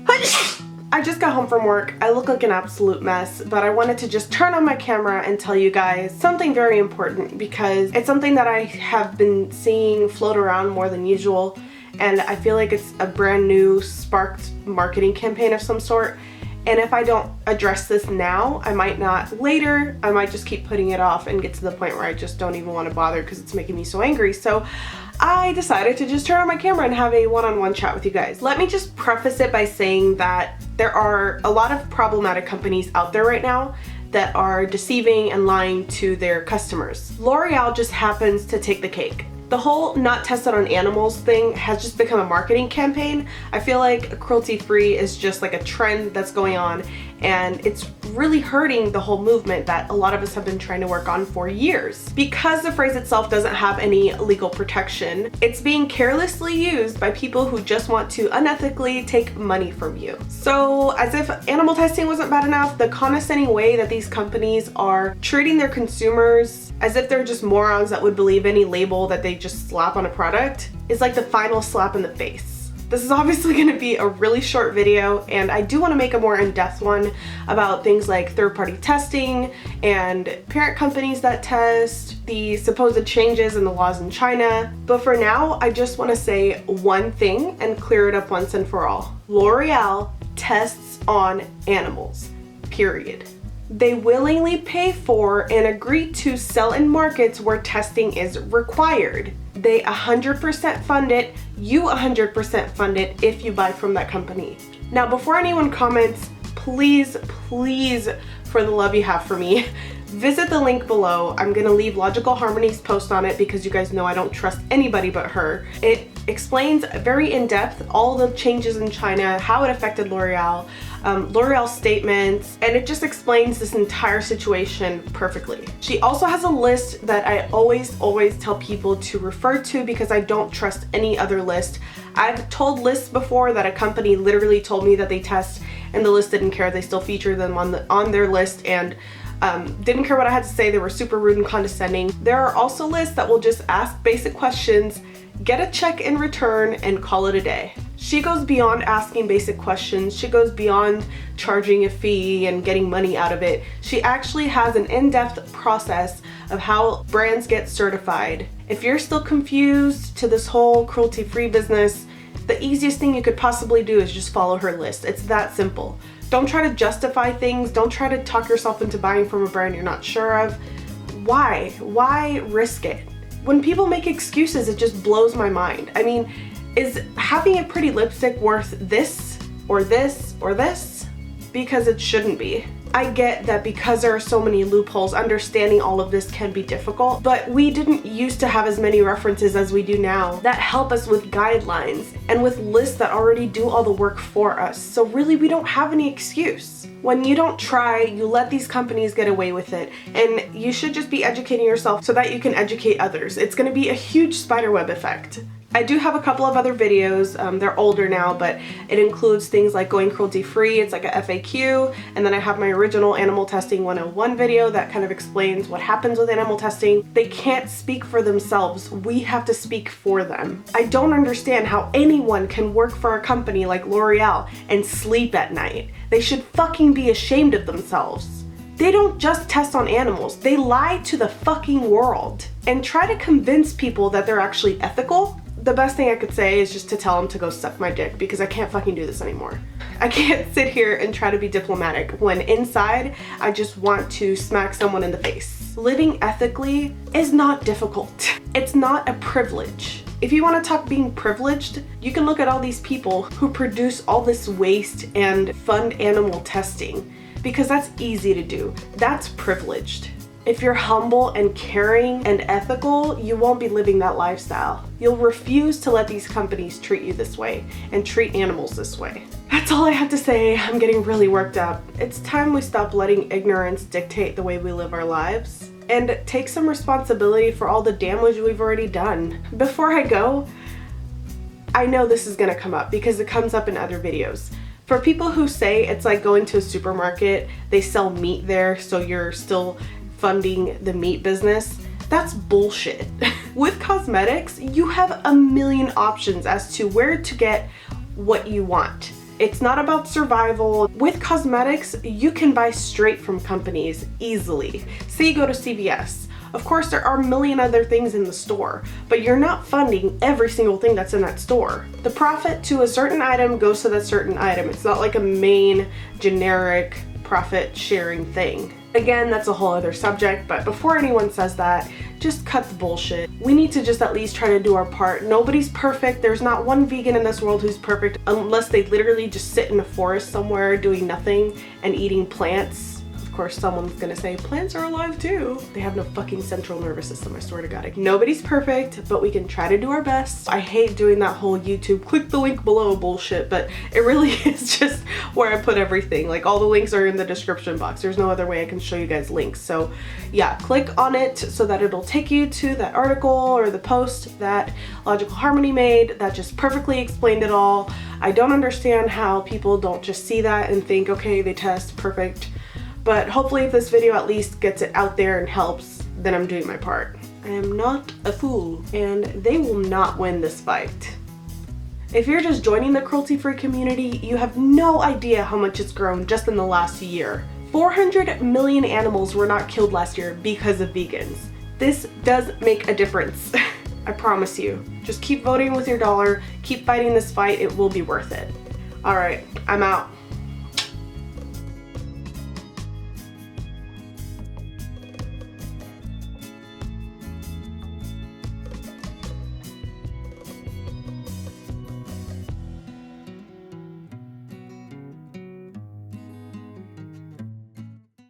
I just got home from work. I look like an absolute mess, but I wanted to just turn on my camera and tell you guys something very important because it's something that I have been seeing float around more than usual, and I feel like it's a brand new sparked marketing campaign of some sort. And if I don't address this now, I might not later. I might just keep putting it off and get to the point where I just don't even want to bother because it's making me so angry. So I decided to just turn on my camera and have a one-on-one chat with you guys. Let me just preface it by saying that there are a lot of problematic companies out there right now that are deceiving and lying to their customers. L'Oreal just happens to take the cake. The whole not tested on animals thing has just become a marketing campaign. I feel like cruelty-free is just like a trend that's going on, and it's really hurting the whole movement that a lot of us have been trying to work on for years. Because the phrase itself doesn't have any legal protection, it's being carelessly used by people who just want to unethically take money from you. So as if animal testing wasn't bad enough, the condescending way that these companies are treating their consumers as if they're just morons that would believe any label that they just slap on a product is like the final slap in the face. This is obviously going to be a really short video, and I do want to make a more in-depth one about things like third-party testing and parent companies that test, the supposed changes in the laws in China. But for now, I just want to say one thing and clear it up once and for all. L'Oreal tests on animals, period. They willingly pay for and agree to sell in markets where testing is required. They 100% fund it, you 100% fund it if you buy from that company. Now, before anyone comments, please, for the love you have for me, visit the link below. I'm gonna leave Logical Harmony's post on it because you guys know I don't trust anybody but her. It explains very in depth all the changes in China, how it affected L'Oreal, L'Oreal's statements, and it just explains this entire situation perfectly. She also has a list that I always tell people to refer to because I don't trust any other list. I've told lists before that a company literally told me that they test and the list didn't care. They still feature them on their list and didn't care what I had to say. They were super rude and condescending. There are also lists that will just ask basic questions, get a check in return, and call it a day. She goes beyond asking basic questions. She goes beyond charging a fee and getting money out of it. She actually has an in-depth process of how brands get certified. If you're still confused to this whole cruelty-free business, the easiest thing you could possibly do is just follow her list. It's that simple. Don't try to justify things. Don't try to talk yourself into buying from a brand you're not sure of. Why? Why risk it? When people make excuses, it just blows my mind. I mean, is having a pretty lipstick worth this or this or this? Because it shouldn't be. I get that because there are so many loopholes, understanding all of this can be difficult, but we didn't used to have as many references as we do now that help us with guidelines and with lists that already do all the work for us. So really, we don't have any excuse. When you don't try, you let these companies get away with it, and you should just be educating yourself so that you can educate others. It's going to be a huge spiderweb effect. I do have a couple of other videos, they're older now, but it includes things like going cruelty-free, it's like a FAQ, and then I have my original animal testing 101 video that kind of explains what happens with animal testing. They can't speak for themselves, we have to speak for them. I don't understand how anyone can work for a company like L'Oreal and sleep at night. They should fucking be ashamed of themselves. They don't just test on animals, they lie to the fucking world and try to convince people that they're actually ethical. The best thing I could say is just to tell them to go suck my dick because I can't fucking do this anymore. I can't sit here and try to be diplomatic when inside I just want to smack someone in the face. Living ethically is not difficult. It's not a privilege. If you want to talk being privileged, you can look at all these people who produce all this waste and fund animal testing because that's easy to do. That's privileged. If you're humble and caring and ethical, you won't be living that lifestyle. You'll refuse to let these companies treat you this way and treat animals this way. That's all I have to say. I'm getting really worked up. It's time we stop letting ignorance dictate the way we live our lives and take some responsibility for all the damage we've already done. Before I go, I know this is gonna come up because it comes up in other videos. For people who say it's like going to a supermarket, they sell meat there, so you're still funding the meat business, that's bullshit. With cosmetics, you have a million options as to where to get what you want. It's not about survival. With cosmetics, you can buy straight from companies easily. Say you go to CVS. Of course, there are a million other things in the store, but you're not funding every single thing that's in that store. The profit to a certain item goes to that certain item. It's not like a main generic profit sharing thing. Again, that's a whole other subject, but before anyone says that, just cut the bullshit. We need to just at least try to do our part. Nobody's perfect. There's not one vegan in this world who's perfect unless they literally just sit in a forest somewhere doing nothing and eating plants. Of course, someone's gonna say, plants are alive too. They have no fucking central nervous system, I swear to God. Nobody's perfect, but we can try to do our best. I hate doing that whole YouTube click the link below bullshit, but it really is just where I put everything. Like, all the links are in the description box. There's no other way I can show you guys links. So yeah, click on it so that it'll take you to that article or the post that Logical Harmony made that just perfectly explained it all. I don't understand how people don't just see that and think, okay, they test, perfect. But hopefully if this video at least gets it out there and helps, then I'm doing my part. I am not a fool, and they will not win this fight. If you're just joining the cruelty-free community, you have no idea how much it's grown just in the last year. 400 million animals were not killed last year because of vegans. This does make a difference. I promise you. Just keep voting with your dollar, keep fighting this fight, it will be worth it. Alright, I'm out.